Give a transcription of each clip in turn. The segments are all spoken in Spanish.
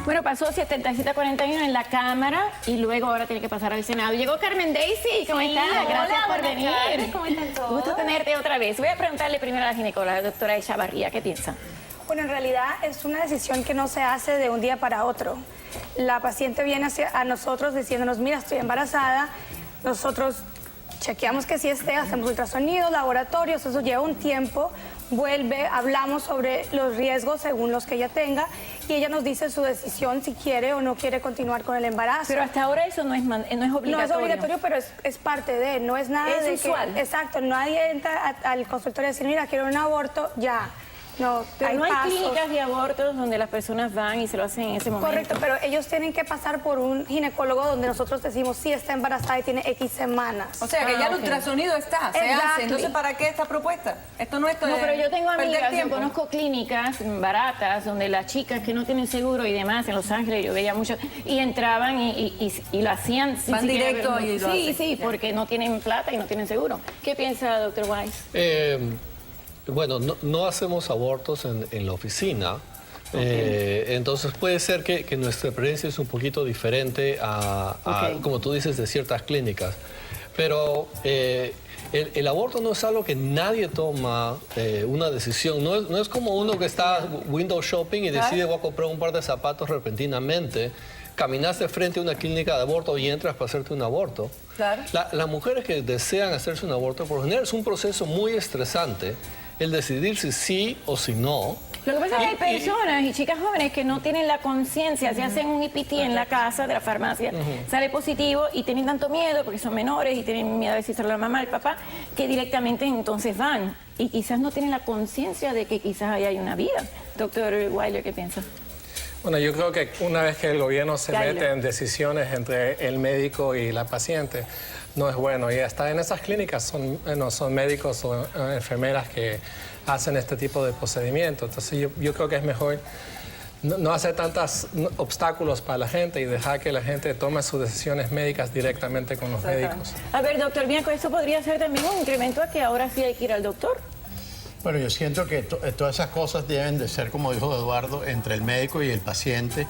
Bueno, pasó 77-41 en la Cámara y luego ahora tiene que pasar al Senado. Llegó Carmen Daisy, ¿cómo estás? Gracias por venir. ¿Cómo están todos? Gusto tenerte otra vez. Voy a preguntarle primero a la ginecóloga, la doctora Echavarría, ¿qué piensa? Bueno, en realidad es una decisión que no se hace de un día para otro. La paciente viene a nosotros diciéndonos, mira, estoy embarazada. Nosotros chequeamos que sí esté, hacemos ultrasonidos, laboratorios, eso lleva un tiempo. Vuelve, hablamos sobre los riesgos según los que ella tenga y ella nos dice su decisión si quiere o no quiere continuar con el embarazo. Pero hasta ahora eso no es obligatorio. No es obligatorio, pero es parte de, no es nada de usual. que... Exacto, nadie entra al consultorio a decir, mira, quiero un aborto, ya. No, pero no hay pasos. clínicas de abortos donde las personas van y se lo hacen en ese momento. Correcto, pero ellos tienen que pasar por un ginecólogo donde nosotros decimos si está embarazada y tiene X semanas. O sea, que ya el ultrasonido está, se hace. Entonces, ¿para qué esta propuesta? Esto no es... No, pero yo tengo perder amigas, yo tiempo. conozco clínicas baratas donde las chicas que no tienen seguro y demás, en Los Ángeles yo veía mucho, y entraban y lo hacían sin Van siquiera directo ver- y lo Sí, hacen. sí, porque no tienen plata y no tienen seguro. ¿Qué piensa, doctor Weiss? Bueno, no hacemos abortos en la oficina. Entonces puede ser que nuestra experiencia es un poquito diferente a, como tú dices, de ciertas clínicas. Pero el aborto no es algo que nadie toma una decisión. No es como uno que está window shopping y decide voy a comprar un par de zapatos repentinamente. Caminaste frente a una clínica de aborto y entras para hacerte un aborto. Claro. Las mujeres que desean hacerse un aborto, por lo general, es un proceso muy estresante el decidir si sí o si no. Lo que pasa es que hay personas y chicas jóvenes que no tienen la conciencia, se hacen un IPT en la casa de la farmacia, sale positivo y tienen tanto miedo porque son menores y tienen miedo de decírselo a la mamá, al papá, que directamente entonces van y quizás no tienen la conciencia de que quizás ahí hay una vida. Doctor Weiler, ¿qué piensa? Bueno, yo creo que una vez que el gobierno se Tyler. mete en decisiones entre el médico y la paciente, no es bueno. Y hasta en esas clínicas son médicos o enfermeras que hacen este tipo de procedimientos. Entonces yo creo que es mejor no hacer tantos obstáculos para la gente y dejar que la gente tome sus decisiones médicas directamente con los médicos. A ver, doctor Bianco, ¿eso podría ser también un incremento a que ahora sí hay que ir al doctor? Bueno, yo siento que todas esas cosas deben de ser, como dijo Eduardo, entre el médico y el paciente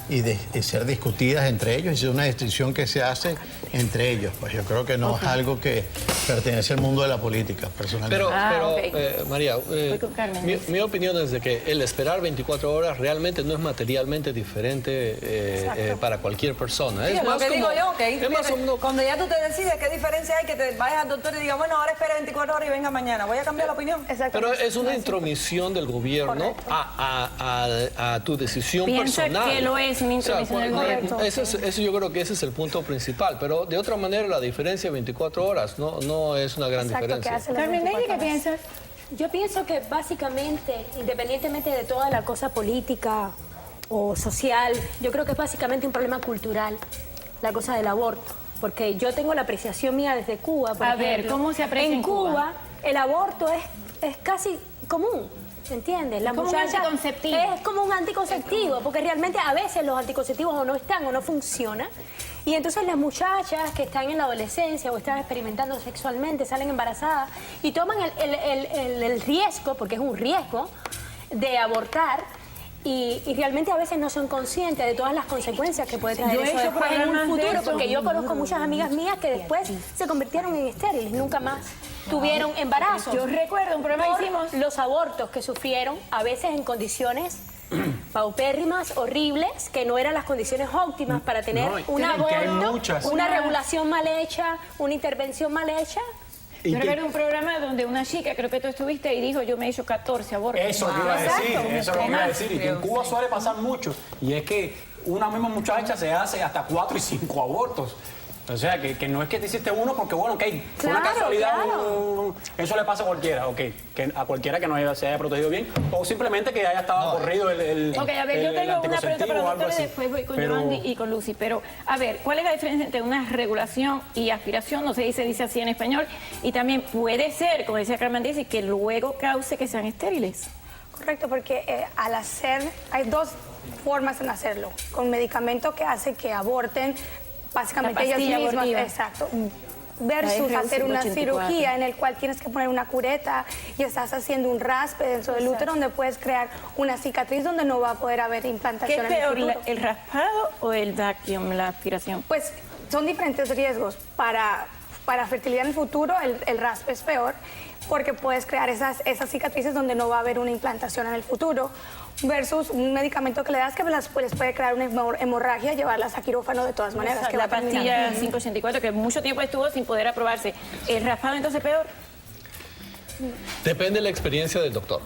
y de ser discutidas entre ellos. Y es una decisión que se hace entre ellos. Pues yo creo que no es algo que pertenece al mundo de la política, personalmente. Pero María, con Carmen. mi opinión es de que el esperar 24 horas realmente no es materialmente diferente para cualquier persona. Sí, Es es lo más que como, digo yo, que es más como- cuando ya tú te decides, ¿qué diferencia hay que te vayas al doctor y digas, bueno, ahora espera 24 horas y venga mañana? Voy a cambiar la opinión. Exacto. Pero es una intromisión del gobierno a tu decisión Piensa personal. que lo es una intromisión del gobierno. Eso yo creo que ese es el punto principal. Pero de otra manera, la diferencia de 24 horas no es una gran Exacto, diferencia. que hace las Carmen, ¿qué 24 horas. piensas? Yo pienso que básicamente, independientemente de toda la cosa política o social, yo creo que es básicamente un problema cultural, la cosa del aborto. Porque yo tengo la apreciación mía desde Cuba, por A ver, ejemplo. ¿cómo se aprecia en Cuba? Cuba, el aborto es casi común. ¿Se entiende? La Como un muchacha anticonceptivo. es como un anticonceptivo, porque realmente a veces los anticonceptivos o no están o no funcionan. Y entonces las muchachas que están en la adolescencia o están experimentando sexualmente, salen embarazadas y toman el riesgo, porque es un riesgo, de abortar. Y realmente a veces no son conscientes de todas las consecuencias que puede tener Yo he eso hecho después en un programas de futuro, eso. porque yo conozco muchas amigas mías que después se convirtieron en estériles, nunca más tuvieron embarazos. Yo recuerdo un programa que Por hicimos. los abortos que sufrieron, a veces en condiciones paupérrimas, horribles, que no eran las condiciones óptimas para tener un aborto, una regulación mal hecha, una intervención mal hecha. Yo recuerdo un programa donde una chica, creo que tú estuviste, y dijo, yo me he hecho 14 abortos. Eso que iba a decir, Exacto. eso es lo que iba a decir. Y que en Cuba suele pasar mucho. Y es que una misma muchacha se hace hasta 4 y 5 abortos. O sea, que no es que te hiciste uno porque, bueno, ok, fue una Claro, casualidad, claro. eso le pasa a cualquiera, ok, que a cualquiera que no se haya protegido bien, o simplemente que haya estado corrido el Ok, a ver, yo el tengo una pregunta anticonceptivo para o los algo doctores, así. después voy con Pero- Giovanni y con Lucy. Pero, a ver, ¿cuál es la diferencia entre una regulación y aspiración? No sé si se dice así en español. Y también puede ser, como decía Carmen Daisy, que luego cause que sean estériles. Correcto, porque al hacer, hay dos formas en hacerlo. Con medicamento que hace que aborten, básicamente La ellas pastilla mismas, abortiva. exacto, versus La hacer una 84. cirugía en el cual tienes que poner una cureta y estás haciendo un raspe dentro del útero donde puedes crear una cicatriz donde no va a poder haber ¿Qué implantación es en el peor, futuro. el raspado o el vacuum, la aspiración? Pues son diferentes riesgos. Para fertilidad en el futuro, el raspe es peor porque puedes crear esas cicatrices donde no va a haber una implantación en el futuro versus un medicamento que le das que les puede crear una hemorragia y llevarlas a quirófano de todas maneras. Que La va a terminar. pastilla 584, que mucho tiempo estuvo sin poder aprobarse. ¿El raspado entonces peor? Depende de la experiencia del doctor.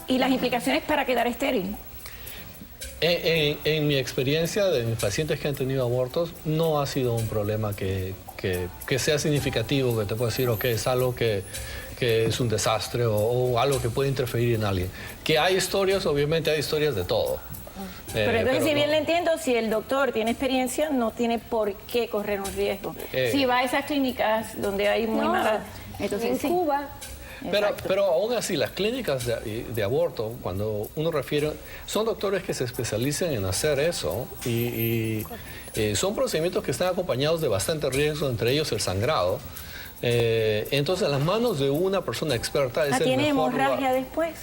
¿Y las implicaciones para quedar estéril? En mi experiencia de mis pacientes que han tenido abortos, no ha sido un problema que sea significativo, que te pueda decir, ok, es algo que es un desastre o algo que puede interferir en alguien. Que hay historias, obviamente hay historias de todo. Pero entonces, si no. bien le entiendo, si el doctor tiene experiencia, no tiene por qué correr un riesgo. Si va a esas clínicas donde hay muy malas... Entonces, en sí. Cuba... Pero aún así, las clínicas de aborto, cuando uno refiere, son doctores que se especializan en hacer eso y son procedimientos que están acompañados de bastante riesgo, entre ellos el sangrado. Entonces, en las manos de una persona experta es el ¿Tiene mejor hemorragia lugar. después?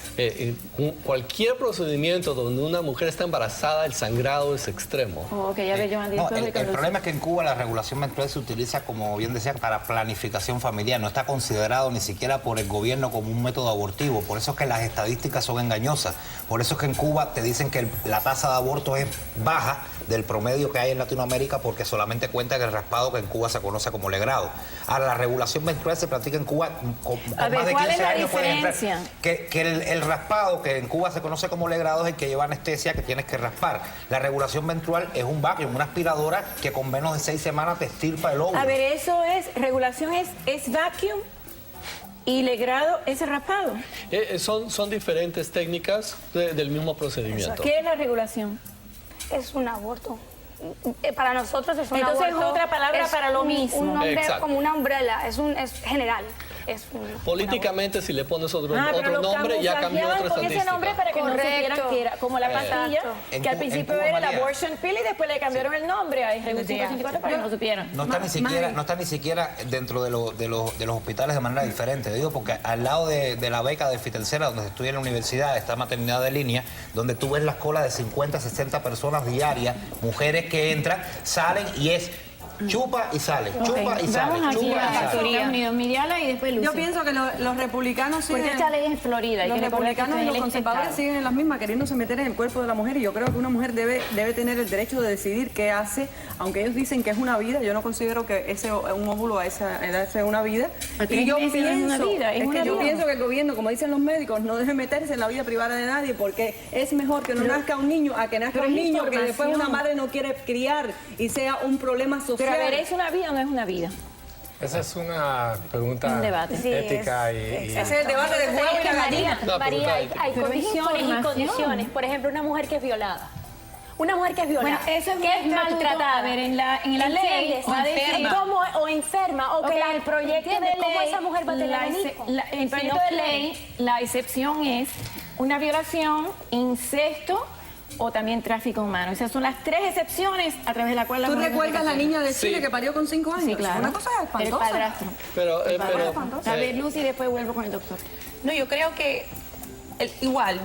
Cualquier procedimiento donde una mujer está embarazada, el sangrado es extremo. Ok, ya ve, Joan, No, después el de Carlos. problema es que en Cuba la regulación menstrual se utiliza, como bien decía, para planificación familiar. No está considerado ni siquiera por el gobierno como un método abortivo. Por eso es que las estadísticas son engañosas. Por eso es que en Cuba te dicen que la tasa de aborto es baja del promedio que hay en Latinoamérica, porque solamente cuenta que el raspado que en Cuba se conoce como legrado. Ahora, la regulación menstrual se practica en Cuba con A ver, más de ¿cuál 15 es la años. puedes entrar. diferencia? Que el raspado, que en Cuba se conoce como legrado, es el que lleva anestesia, que tienes que raspar. La regulación menstrual es un vacuum, una aspiradora que con menos de 6 semanas te extirpa el óvulo. A ver, eso es, regulación es vacuum y legrado es raspado. Son diferentes técnicas del mismo procedimiento. ¿Qué es la regulación? Es un aborto. Para nosotros es un Entonces, aborto. es otra palabra para lo mismo. Un nombre Exacto. como una umbrella, es general. Es Políticamente, si le pones otro pero lo nombre, ya cambió camuflajeaban otra con ese estadística. nombre para que no supieran que era como la pastilla, Exacto. En que al Cu- principio en Cuba, era el María. abortion pill y después le cambiaron el nombre a Regulación 584 para que no supieran. No está ni siquiera dentro de los hospitales de manera diferente. Digo, porque al lado de la beca de Fitelcera, donde se estudia en la universidad, está maternidad de línea, donde tú ves las colas de 50, 60 personas diarias, mujeres que entran, salen y es chupa y sale, chupa y sale, Vamos aquí chupa a y sale. Estados Unidos, Miriala y después Lucy. Yo pienso que los republicanos siguen... Porque esta ley es en Florida. hay Los que recordar que republicanos y este los es el conservadores estado. siguen en las mismas, queriéndose meter en el cuerpo de la mujer. Y yo creo que una mujer debe tener el derecho de decidir qué hace, aunque ellos dicen que es una vida. Yo no considero que un óvulo a esa edad sea una vida. ¿Tres Y yo meses no es una pienso, vida? Es una yo vida. pienso que el gobierno, como dicen los médicos, no debe meterse en la vida privada de nadie, porque es mejor que no nazca un niño a que nazca pero un es niño que después una información. madre no quiere criar y sea un problema social. Pero a ver, ¿es una vida o no es una vida? Esa es una pregunta Un debate. Sí, ética y Ese es el debate del huevo y la gallina. No, María, hay pero es condiciones y información. condiciones. Por ejemplo, una mujer que es violada. Una mujer que es violada, Bueno, eso es que es un estatuto. maltratada. A ver, en la ley ¿Entiendes? va a decir- O enferma. O Ok, que el proyecto de ¿entiendes? ley, ¿Cómo esa mujer va a tener un hijo? el proyecto de ley, la excepción es una violación, incesto o también tráfico humano. Esas son las tres excepciones a través de las cuales ¿Tú la mujer recuerdas la tiene que niña de Sí. Chile que parió con 5 años? Sí, claro. Una cosa El espantosa. padrastro. Pero, A ver, Lucy, y después vuelvo con el doctor. No, yo creo que igual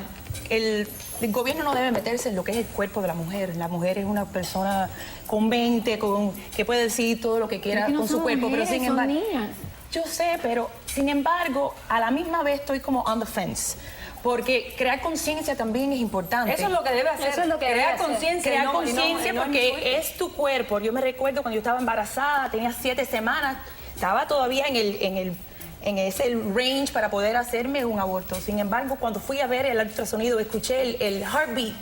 el gobierno no debe meterse en lo que es el cuerpo de la mujer. La mujer es una persona con mente, que puede decir todo lo que quiera Pero es que no con su son cuerpo, pero mujeres, sin son embargo, niñas. yo sé, pero sin embargo, a la misma vez estoy como on the fence. Porque crear conciencia también es importante. Eso es lo que debe hacer. Eso es lo que debe crear hacer. conciencia. Crear y no- conciencia y no porque es tu cuerpo. Yo me recuerdo cuando yo estaba embarazada, tenía 7 semanas, estaba todavía en ese range para poder hacerme un aborto. Sin embargo, cuando fui a ver el ultrasonido, escuché el heartbeat,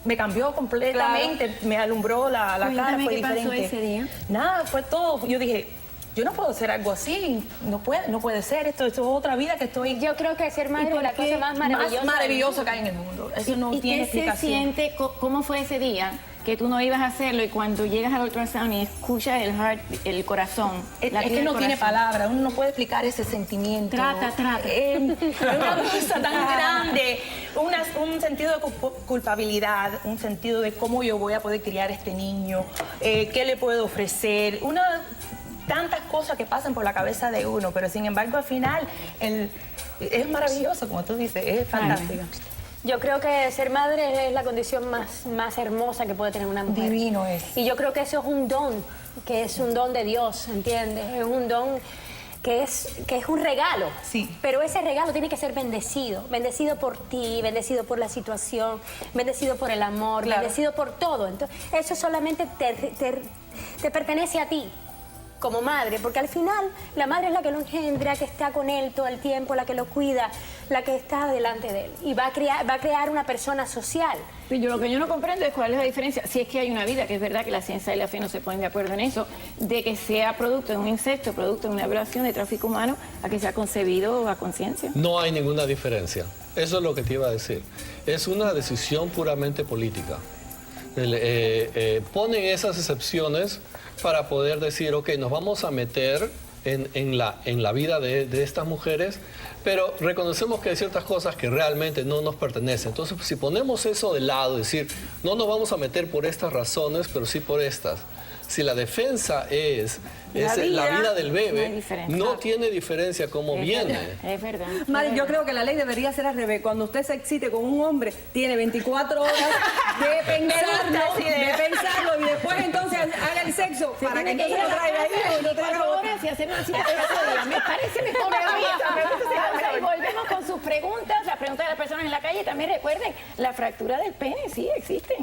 me cambió completamente, me alumbró la cara, Cuéntame fue qué pasó diferente. ese día. Nada, fue todo. Yo dije, yo no puedo hacer algo así, no puede ser, esto es otra vida que estoy... Yo creo que ser madre ¿Y es la por qué? cosa más maravillosa. Más maravilloso que hay en el mundo. Eso no ¿Y tiene qué se explicación. siente? ¿Cómo fue ese día? Que tú no ibas a hacerlo y cuando llegas al ultrasound y escuchas el corazón. Es latir que del no tiene corazón. palabras, uno no puede explicar ese sentimiento. Trata. Es una cosa tan grande, un sentido de culpabilidad, un sentido de cómo yo voy a poder criar a este niño, qué le puedo ofrecer, tantas cosas que pasan por la cabeza de uno, pero sin embargo al final es maravilloso, como tú dices, es fantástico. Yo creo que ser madre es la condición más hermosa que puede tener una mujer. Divino es. Y yo creo que eso es un don, que es un don de Dios, ¿entiendes? Es un don que es un regalo. Sí. Pero ese regalo tiene que ser bendecido. Bendecido por ti, bendecido por la situación, bendecido por el amor, Claro. bendecido por todo. Entonces, eso solamente te pertenece a ti como madre, porque al final la madre es la que lo engendra, que está con él todo el tiempo, la que lo cuida, la que está delante de él y va a crear una persona social. Lo que yo no comprendo es cuál es la diferencia, si es que hay una vida, que es verdad que la ciencia y la fe no se ponen de acuerdo en eso, de que sea producto de un incesto, producto de una violación, de tráfico humano, a que sea concebido a conciencia. No hay ninguna diferencia. Eso es lo que te iba a decir. Es una decisión puramente política. Ponen esas excepciones para poder decir, ok, nos vamos a meter en la vida de estas mujeres, pero reconocemos que hay ciertas cosas que realmente no nos pertenecen. Entonces, si ponemos eso de lado, decir, no nos vamos a meter por estas razones, pero sí por estas. Si la defensa es la vida del bebé, no tiene diferencia cómo viene. Es verdad. Mari, yo creo que la ley debería ser al revés. Cuando usted se excite con un hombre, tiene 24 horas de pensarlo y después entonces haga el sexo para que entonces no traiga hijos, no traiga horas y hacer una cita de 8 días. Me parece mejor. Y volvemos con sus preguntas, las preguntas de las personas en la calle. También recuerden, la fractura del pene sí existe.